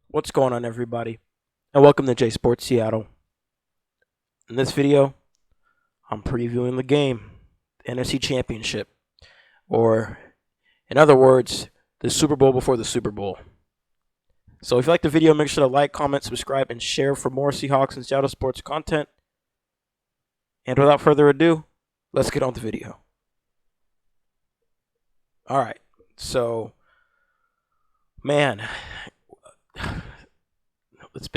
What's going on, everybody? And welcome to J Sports Seattle. In this video, I'm previewing the game, the NFC Championship, or in other words, the Super Bowl before the Super Bowl. So if you like the video, make sure to like, comment, subscribe, and share for more Seahawks and Seattle sports content. And without further ado, let's get on the video. All right. So, man, it's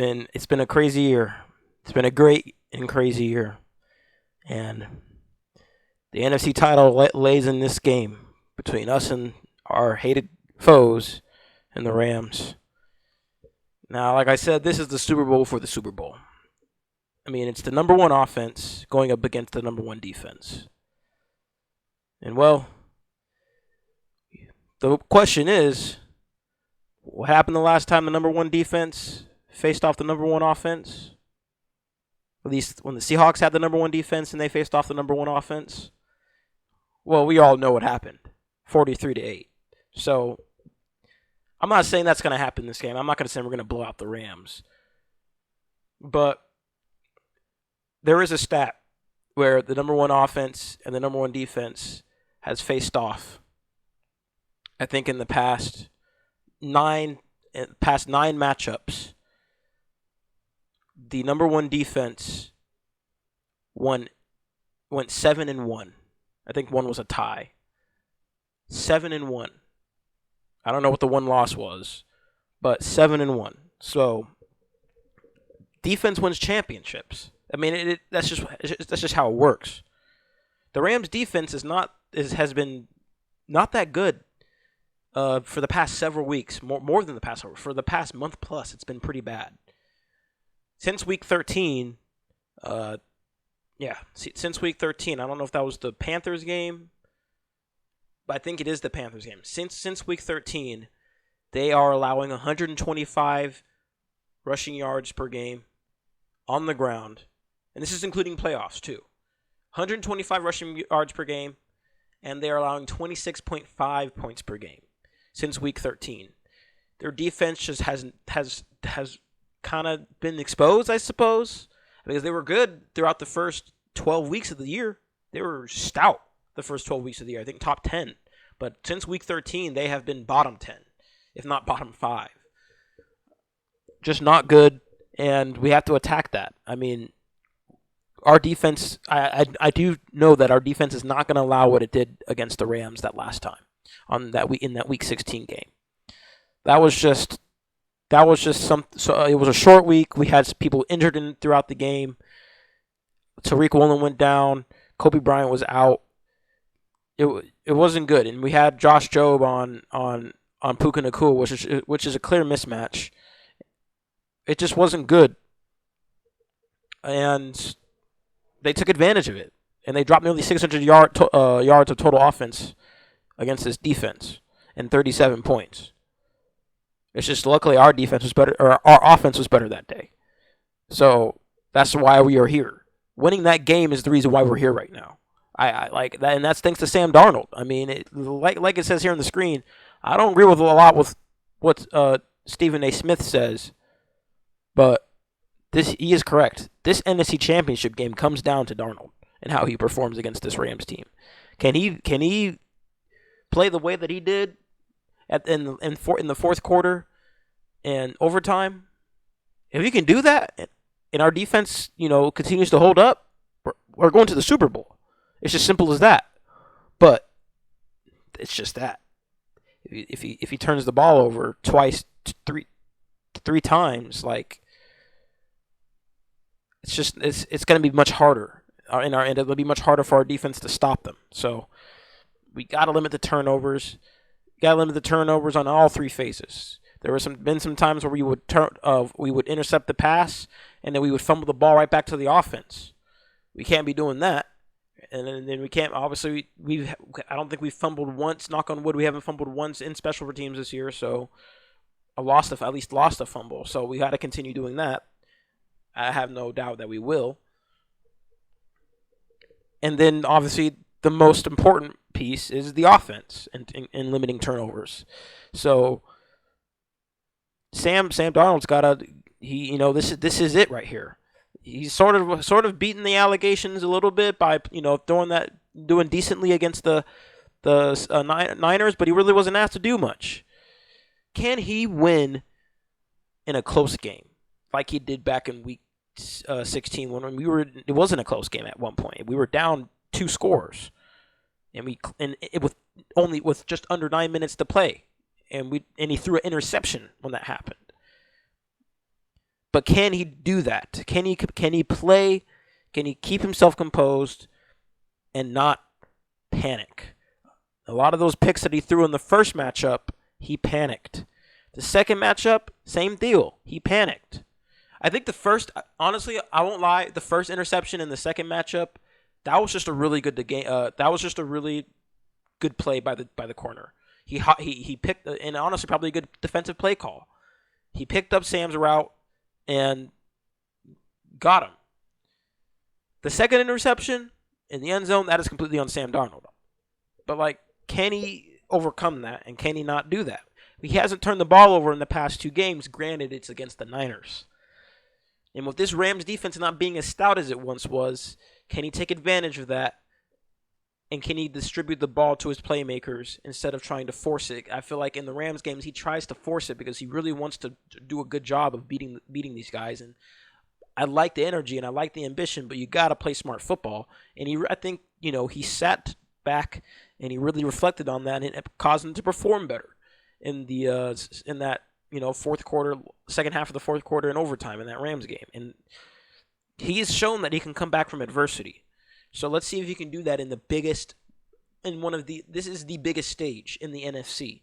been a crazy year. It's been a great and crazy year, and the NFC title lays in this game between us and our hated foes and the Rams. Now, like I said, this is the Super Bowl for the Super Bowl. I mean, it's the number one offense going up against the number one defense. And, well, the question is, what happened the last time the number one defense faced off the number one offense? At least when the Seahawks had the number one defense and they faced off the number one offense. Well, we all know what happened. 43-8. So, I'm not saying that's going to happen this game. I'm not going to say we're going to blow out the Rams. But there is a stat where the number one offense and the number one defense has faced off. I think in the past nine matchups, the number one defense went 7-1. I think one was a tie. 7-1. I don't know what the one loss was, but 7-1. So defense wins championships. I mean, that's just how it works. The Rams' defense has been not that good for the past several weeks. More than the past for the past month plus, it's been pretty bad. Since week 13, since week 13, I don't know if that was the Panthers game, but I think it is the Panthers game. Since week 13, they are allowing 125 rushing yards per game on the ground, and this is including playoffs too. 125 rushing yards per game, and they are allowing 26.5 points per game since week 13. Their defense just has kind of been exposed, I suppose, because they were good throughout the first 12 weeks of the year. They were stout the first 12 weeks of the year. I think top 10. But since week 13, they have been bottom 10, if not bottom 5. Just not good, and we have to attack that. I mean, our defense, I do know that our defense is not going to allow what it did against the Rams that last time in that week 16 game. That was just some. So it was a short week. We had people injured throughout the game. Tariq Woolen went down. Kobe Bryant was out. It wasn't good, and we had Josh Jobe on Puka Nacua, which is a clear mismatch. It just wasn't good, and they took advantage of it, and they dropped nearly 600 yards of total offense against this defense and 37 points. It's just luckily our defense was better, or our offense was better that day. So that's why we are here. Winning that game is the reason why we're here right now. I like that, and that's thanks to Sam Darnold. I mean, like it says here on the screen, I don't agree with a lot with what Stephen A. Smith says, but he is correct. This NFC Championship game comes down to Darnold and how he performs against this Rams team. Can he play the way that he did in the fourth quarter and overtime? If he can do that, and our defense, continues to hold up, we're going to the Super Bowl. It's just simple as that. But it's just that if he turns the ball over twice, three times, like it's going to be much harder in our end. It'll be much harder for our defense to stop them. So we got to limit the turnovers. Got to limit the turnovers on all three phases. There were been some times where we would intercept the pass and then we would fumble the ball right back to the offense. We can't be doing that, and then we can't. Obviously, I don't think we've fumbled once. Knock on wood, we haven't fumbled once in special teams this year. So at least lost a fumble. So we got to continue doing that. I have no doubt that we will. And then obviously the most important piece is the offense and limiting turnovers. So Sam Darnold's gotta this is it right here. He's sort of beaten the allegations a little bit by doing decently against the Niners, but he really wasn't asked to do much. Can he win in a close game like he did back in week 16 when it wasn't a close game at one point. We were down 2 scores, and with just under 9 minutes to play, and he threw an interception when that happened. But can he do that? Can he play? Can he keep himself composed and not panic? A lot of those picks that he threw in the first matchup, he panicked. The second matchup, same deal. He panicked. I think honestly, I won't lie, the first interception in the second matchup, that was just a really good play by the corner. He picked, and honestly, probably a good defensive play call. He picked up Sam's route and got him. The second interception in the end zone, that is completely on Sam Darnold. But can he overcome that, and can he not do that? He hasn't turned the ball over in the past 2 games. Granted, it's against the Niners. And with this Rams defense not being as stout as it once was, can he take advantage of that? And can he distribute the ball to his playmakers instead of trying to force it? I feel like in the Rams games, he tries to force it because he really wants to do a good job of beating these guys. And I like the energy and I like the ambition, but you got to play smart football. And I think he sat back and he really reflected on that, and it caused him to perform better in that fourth quarter, second half of the fourth quarter, and overtime in that Rams game. And he's shown that he can come back from adversity. So let's see if he can do that this is the biggest stage in the NFC.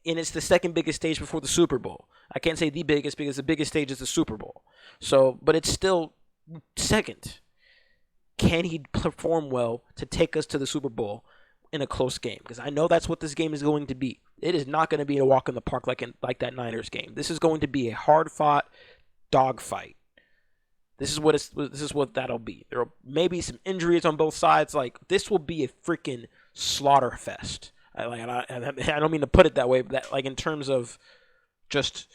And it's the second biggest stage before the Super Bowl. I can't say the biggest because the biggest stage is the Super Bowl. But it's still second. Can he perform well to take us to the Super Bowl in a close game? Because I know that's what this game is going to be. It is not going to be a walk in the park like that Niners game. This is going to be a hard-fought dogfight. This is what that'll be. There will maybe some injuries on both sides. This will be a freaking slaughter fest. I don't mean to put it that way, but in terms of just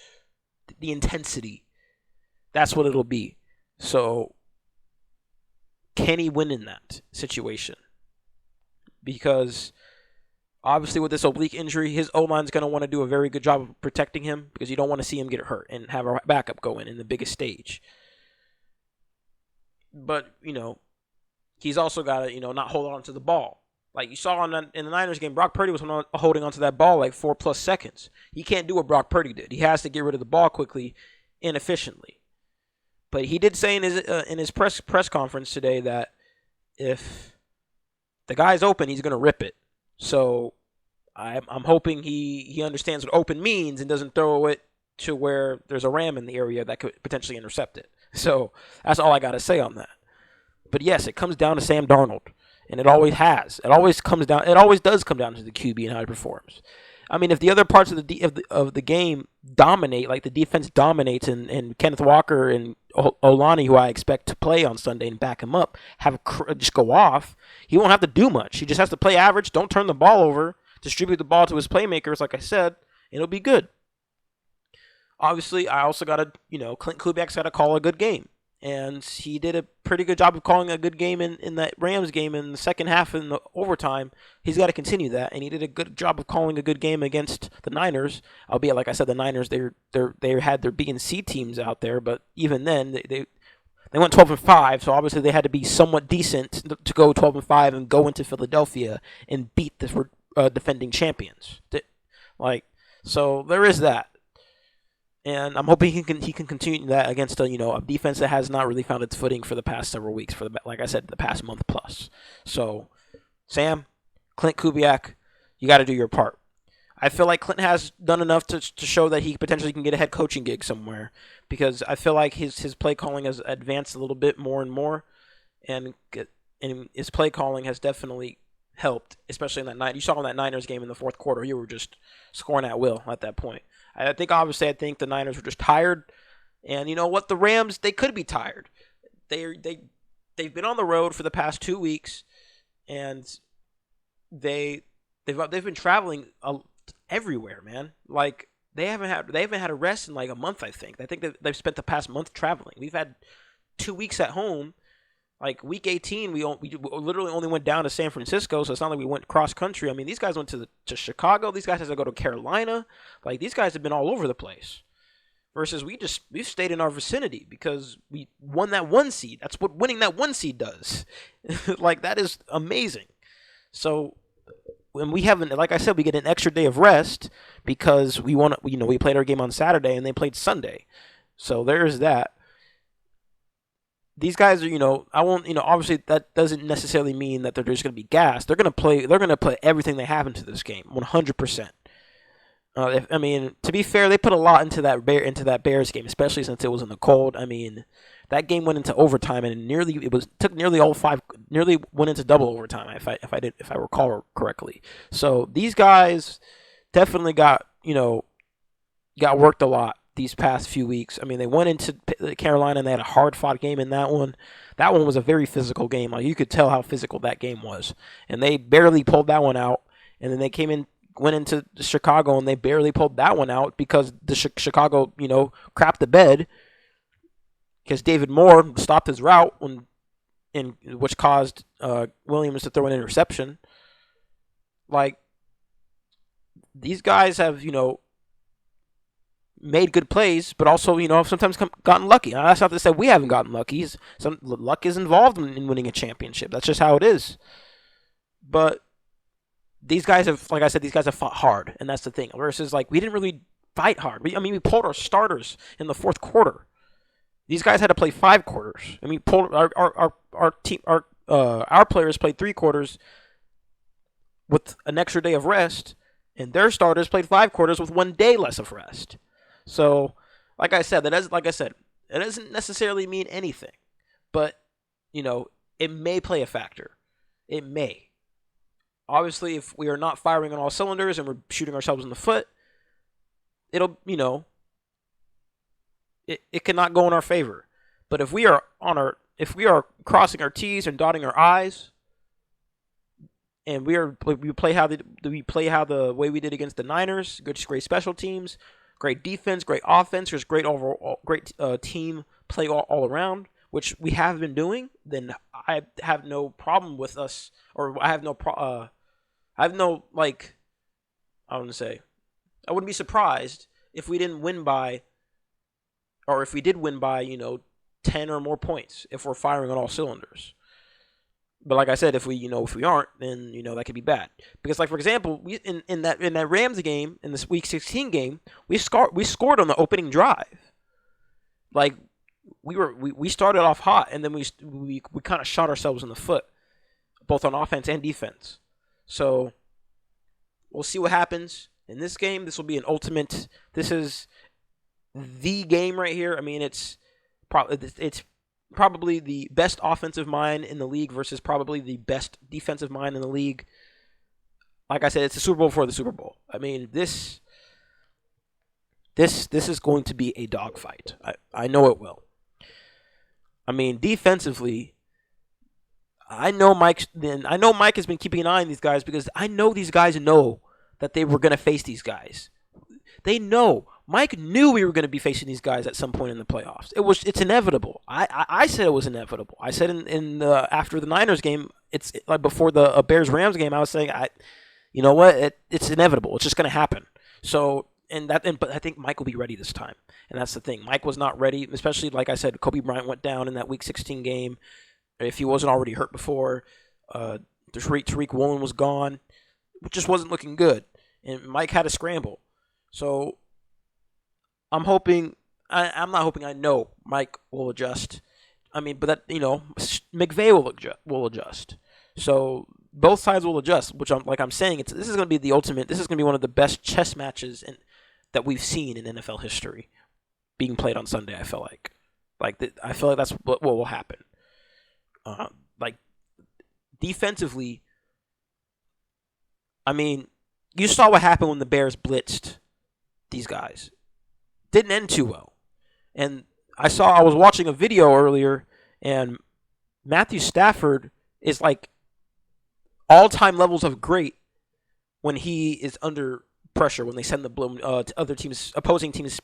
the intensity, that's what it'll be. So, can he win in that situation? Because obviously with this oblique injury, his O-line's going to want to do a very good job of protecting him because you don't want to see him get hurt and have a backup go in the biggest stage. But, he's also got to, not hold on to the ball. Like you saw in the Niners game, Brock Purdy was holding onto that ball 4+ seconds. He can't do what Brock Purdy did. He has to get rid of the ball quickly and efficiently. But he did say in his press conference today that if the guy's open, he's going to rip it. So I'm hoping he understands what open means and doesn't throw it to where there's a ram in the area that could potentially intercept it. So that's all I got to say on that. But yes, it comes down to Sam Darnold, and it always has. It always does come down to the QB and how he performs. I mean, if the other parts of the game dominate, like the defense dominates, and Kenneth Walker and Olani, who I expect to play on Sunday and back him up, just go off, he won't have to do much. He just has to play average, don't turn the ball over, distribute the ball to his playmakers, like I said, and it'll be good. Obviously, I also got to, Clint Kubiak's got to call a good game. And he did a pretty good job of calling a good game in that Rams game in the second half in the overtime. He's got to continue that, and he did a good job of calling a good game against the Niners. Albeit, like I said, the Niners they had their B and C teams out there, but even then they went 12-5. So obviously they had to be somewhat decent to go 12-5 and go into Philadelphia and beat the defending champions. So there is that. And I'm hoping he can continue that against a defense that has not really found its footing for the past several weeks, like I said, the past month plus. So, Sam, Clint Kubiak, you got to do your part. I feel like Clint has done enough to show that he potentially can get a head coaching gig somewhere, because I feel like his play calling has advanced a little bit more and more, and his play calling has definitely helped, especially in that night. You saw in that Niners game in the fourth quarter, you were just scoring at will at that point. I think the Niners were just tired, and you know what? The Rams, they could be tired. They've been on the road for the past 2 weeks, and they've been traveling everywhere, man. Like they haven't had a rest in like a month. I think that they've spent the past month traveling. We've had 2 weeks at home. Like week 18, we literally only went down to San Francisco, so it's not like we went cross country. I mean, these guys went to Chicago. These guys had to go to Carolina. Like these guys have been all over the place. Versus we've stayed in our vicinity because we won that 1 seed. That's what winning that 1 seed does. Like that is amazing. So when we haven't, like I said, we get an extra day of rest because we played our game on Saturday and they played Sunday. So there's that. These guys are, I won't, obviously that doesn't necessarily mean that they're just going to be gassed. They're going to play everything they have into this game, 100%. To be fair, they put a lot into that Bears game, especially since it was in the cold. I mean, that game went into overtime and nearly went into double overtime if I recall correctly. So these guys definitely got worked a lot these past few weeks. I mean, they went into Carolina and they had a hard-fought game in that one. That one was a very physical game. Like you could tell how physical that game was, and they barely pulled that one out. And then they went into Chicago and they barely pulled that one out because the Chicago, crapped the bed because David Moore stopped his route which caused Williams to throw an interception. Like these guys have, made good plays, but also, sometimes gotten lucky. Now, that's not to say we haven't gotten lucky. Some luck is involved in winning a championship. That's just how it is. But these guys have, like I said, fought hard, and that's the thing. Versus, we didn't really fight hard. We pulled our starters in the fourth quarter. These guys had to play 5 quarters. I mean, pulled our team, our players played 3 quarters with an extra day of rest, and their starters played 5 quarters with 1 day less of rest. So, it doesn't necessarily mean anything, but it may play a factor. It may. Obviously, if we are not firing on all cylinders and we're shooting ourselves in the foot, it'll it cannot go in our favor. But if we are crossing our T's and dotting our I's, and we play how the way we did against the Niners, great special teams, great defense, great offense, there's great team play all around, which we have been doing, then I have no problem with us, or I wouldn't be surprised if we didn't win by, or if we did win by, 10 or more points if we're firing on all cylinders. But like I said, if we aren't, then that could be bad. Because for example, we in that Rams game, in this Week 16 game, we scored on the opening drive. Like we started off hot, and then we kind of shot ourselves in the foot, both on offense and defense. So we'll see what happens in this game. This will be an ultimate. This is the game right here. I mean, it's probably the best offensive mind in the league versus probably the best defensive mind in the league. Like I said, it's the Super Bowl for the Super Bowl. I mean, this is going to be a dogfight. I know it will. I mean, defensively, I know Mike has been keeping an eye on these guys because I know these guys know that they were going to face these guys. They know. Mike knew we were going to be facing these guys at some point in the playoffs. It's inevitable. I said it was inevitable. I said in the after the Niners game, it's like before the Bears Rams game, I was saying you know what? It's inevitable. It's just going to happen. So but I think Mike will be ready this time, and that's the thing. Mike was not ready, especially like I said, Kobe Bryant went down in that Week 16 game. If he wasn't already hurt before, Tariq Woolen was gone, it just wasn't looking good, and Mike had to scramble. So I'm hoping. I'm not hoping. I know Mike will adjust. I mean, but that McVay will adjust. So both sides will adjust. Which I'm saying, this is going to be the ultimate. This is going to be one of the best chess matches that we've seen in NFL history being played on Sunday. I feel like that's what will happen. Defensively, I mean, you saw what happened when the Bears blitzed these guys. Didn't end too well. And I was watching a video earlier, and Matthew Stafford is like all-time levels of great when he is under pressure when they send the other teams, opposing teams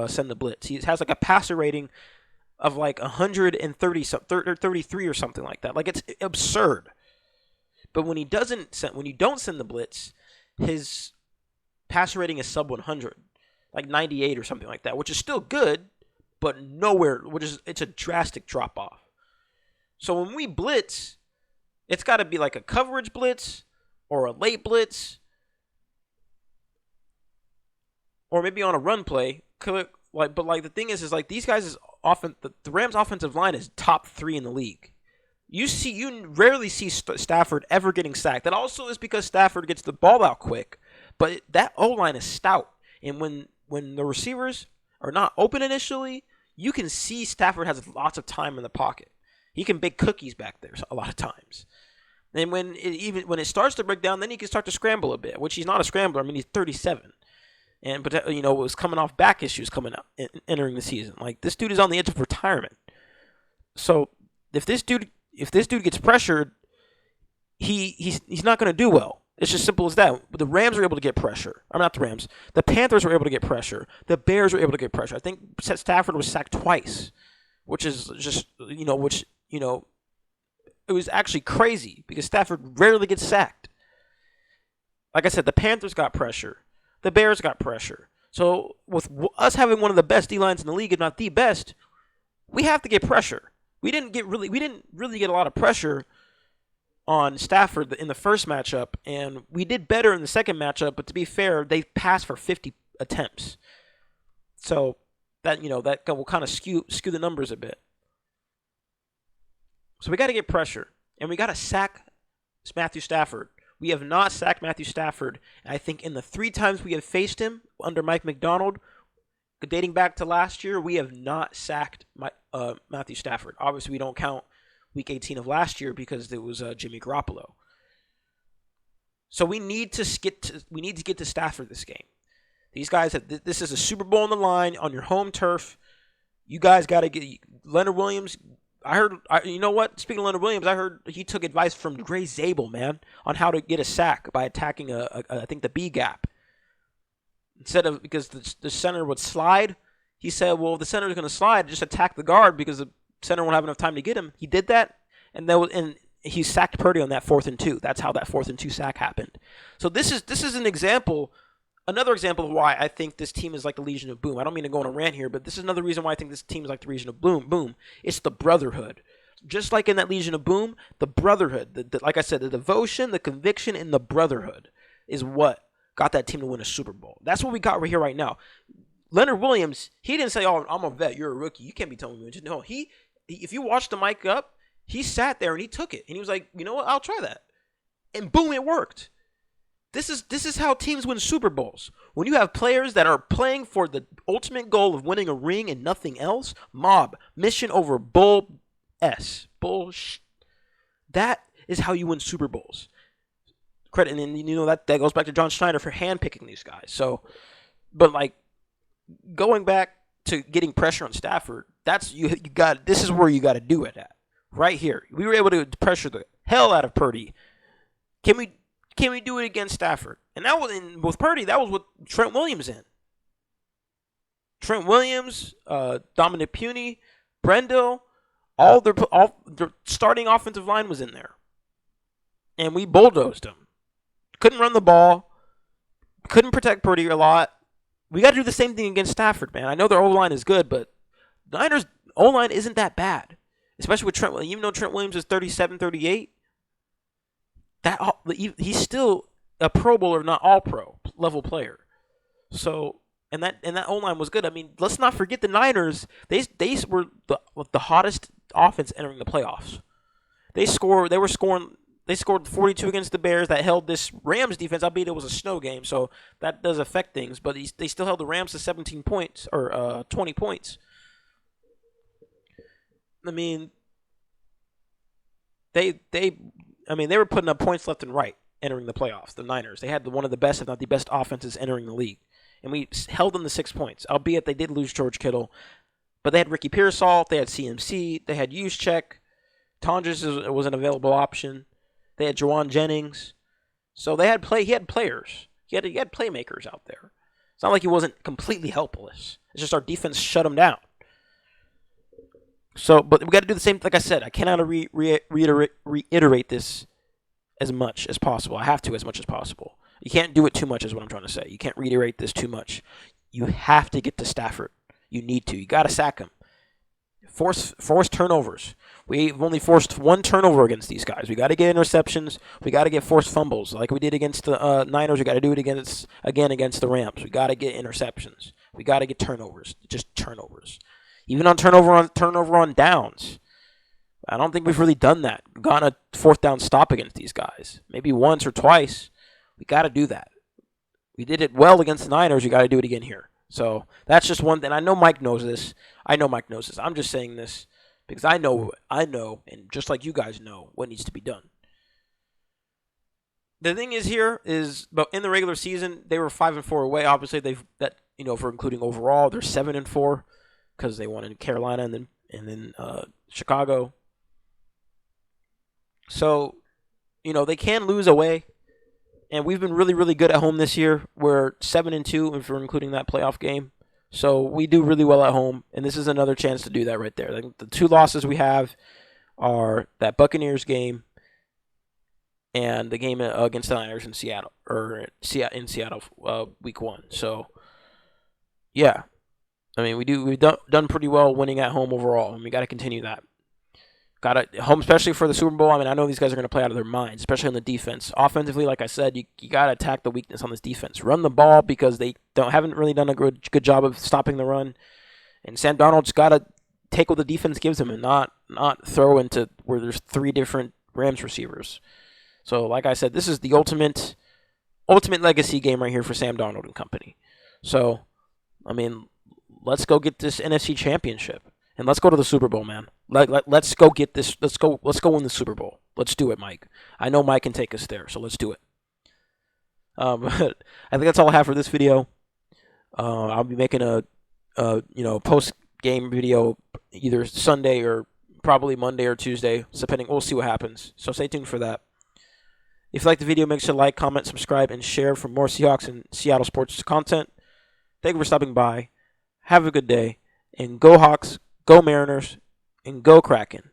send the blitz. He has like a passer rating of like 130 or 33 or something like that. Like it's absurd. But when you don't send the blitz, his passer rating is sub 100, like 98 or something like that, which is still good, but it's a drastic drop off. So when we blitz, it's got to be like a coverage blitz or a late blitz, or maybe on a run play. But the thing is like these guys is often the Rams' offensive line is top 3 in the league. You rarely see Stafford ever getting sacked. That also is because Stafford gets the ball out quick, but that O-line is stout. And when the receivers are not open initially, you can see Stafford has lots of time in the pocket. He can bake cookies back there a lot of times. And when it starts to break down, then he can start to scramble a bit, which he's not a scrambler. I mean, he's 37. But was coming off back issues coming up entering the season. Like this dude is on the edge of retirement. So if this dude gets pressured, he's not going to do well. It's just simple as that. The Rams were able to get pressure. I'm not the Rams. The Panthers were able to get pressure. The Bears were able to get pressure. I think Stafford was sacked twice, which is just it was actually crazy because Stafford rarely gets sacked. Like I said, the Panthers got pressure. The Bears got pressure. So with us having one of the best D-lines in the league, if not the best, we have to get pressure. We didn't really get a lot of pressure on Stafford in the first matchup, and we did better in the second matchup, but to be fair, they passed for 50 attempts. So that will kind of skew the numbers a bit. So we got to get pressure, and we got to sack Matthew Stafford. We have not sacked Matthew Stafford. I think in the 3 times we have faced him under Mike McDonald, dating back to last year, we have not sacked Matthew Stafford. Obviously, we don't count Week 18 of last year because it was Jimmy Garoppolo. So we need to get to Stafford this game. These guys this is a Super Bowl on the line on your home turf. You guys got to get Leonard Williams. You know what? Speaking of Leonard Williams, I heard he took advice from Gray Zabel, man, on how to get a sack by attacking I think the B gap. Instead of, because the center would slide, he said, well, if the center is going to slide, just attack the guard because the center won't have enough time to get him. He did that, and he sacked Purdy on that 4th and 2. That's how that 4th and 2 sack happened. So this is an example, another example of why I think this team is like the Legion of Boom. I don't mean to go on a rant here, but this is another reason why I think this team is like the Legion of Boom. It's the brotherhood. Just like in that Legion of Boom, the brotherhood, like I said, the devotion, the conviction, and the brotherhood is what got that team to win a Super Bowl. That's what we got right here, right now. Leonard Williams, he didn't say, "Oh, I'm a vet. You're a rookie. You can't be telling me." No, if you watch the mic up, he sat there and he took it, and he was like, "You know what? I'll try that," and boom, it worked. This is how teams win Super Bowls. When you have players that are playing for the ultimate goal of winning a ring and nothing else, mission over bullshit. That is how you win Super Bowls. Credit, and that goes back to John Schneider for handpicking these guys. So, but like going back to getting pressure on Stafford, that's you got. This is where you got to do it at, right here. We were able to pressure the hell out of Purdy. Can we do it against Stafford? And that was with Purdy. That was with Trent Williams in. Trent Williams, Dominic Puni, Brendel, all their starting offensive line was in there, and we bulldozed them. Couldn't run the ball. Couldn't protect Purdy a lot. We got to do the same thing against Stafford, man. I know their O-line is good, but the Niners' O-line isn't that bad, especially with Trent Williams. Even though Trent Williams is 37, 38, he's still a Pro Bowler, not All-Pro level player. So, and that O-line was good. I mean, let's not forget the Niners. They were the hottest offense entering the playoffs. They scored 42 against the Bears. That held this Rams defense, albeit it was a snow game, so that does affect things. But they still held the Rams to 17 points or 20 points. I mean, they were putting up points left and right entering the playoffs. The Niners, they had one of the best, if not the best, offenses entering the league, and we held them to 6 points. Albeit they did lose George Kittle, but they had Ricky Pearsall, they had CMC, they had Juszczyk. Tonjes was an available option. They had Jawan Jennings. So he had players. He had playmakers out there. It's not like he wasn't completely helpless. It's just our defense shut him down. So, but we got to do the same. Like I said, I cannot reiterate this as much as possible. I have to as much as possible. You can't do it too much is what I'm trying to say. You can't reiterate this too much. You have to get to Stafford. You need to. You got to sack him. Force turnovers. We've only forced one turnover against these guys. We got to get interceptions. We got to get forced fumbles like we did against the Niners. We got to do it against the Rams. We got to get interceptions. We got to get turnovers. Just turnovers. Even on turnover on downs. I don't think we've really done that. Gotten a fourth down stop against these guys. Maybe once or twice. We got to do that. We did it well against the Niners. We got to do it again here. So that's just one thing. I know Mike knows this. I'm just saying this because I know, and just like you guys know what needs to be done. The thing is here is, but in the regular season they were 5-4 away. Obviously for including overall, they're 7-4 because they won in Carolina and then Chicago. So they can lose away. And we've been really, really good at home this year. We're 7-2 if we're including that playoff game. So we do really well at home, and this is another chance to do that right there. Like the two losses we have are that Buccaneers game and the game against the Niners in Seattle, week 1. So yeah, I mean we've done pretty well winning at home overall, and we got to continue that. Got to home, especially for the Super Bowl. I mean, I know these guys are going to play out of their minds, especially on the defense. Offensively, like I said, you got to attack the weakness on this defense. Run the ball because they haven't really done a good job of stopping the run. And Sam Darnold's got to take what the defense gives him and not throw into where there's 3 different Rams receivers. So, like I said, this is the ultimate legacy game right here for Sam Darnold and company. So, I mean, let's go get this NFC Championship. And let's go to the Super Bowl, man. Let's go get this. Let's go win the Super Bowl. Let's do it, Mike. I know Mike can take us there, so let's do it. But I think that's all I have for this video. I'll be making a post game video either Sunday or probably Monday or Tuesday, depending. We'll see what happens. So stay tuned for that. If you like the video, make sure to like, comment, subscribe, and share for more Seahawks and Seattle sports content. Thank you for stopping by. Have a good day, and go Hawks. Go Mariners, and go Kraken.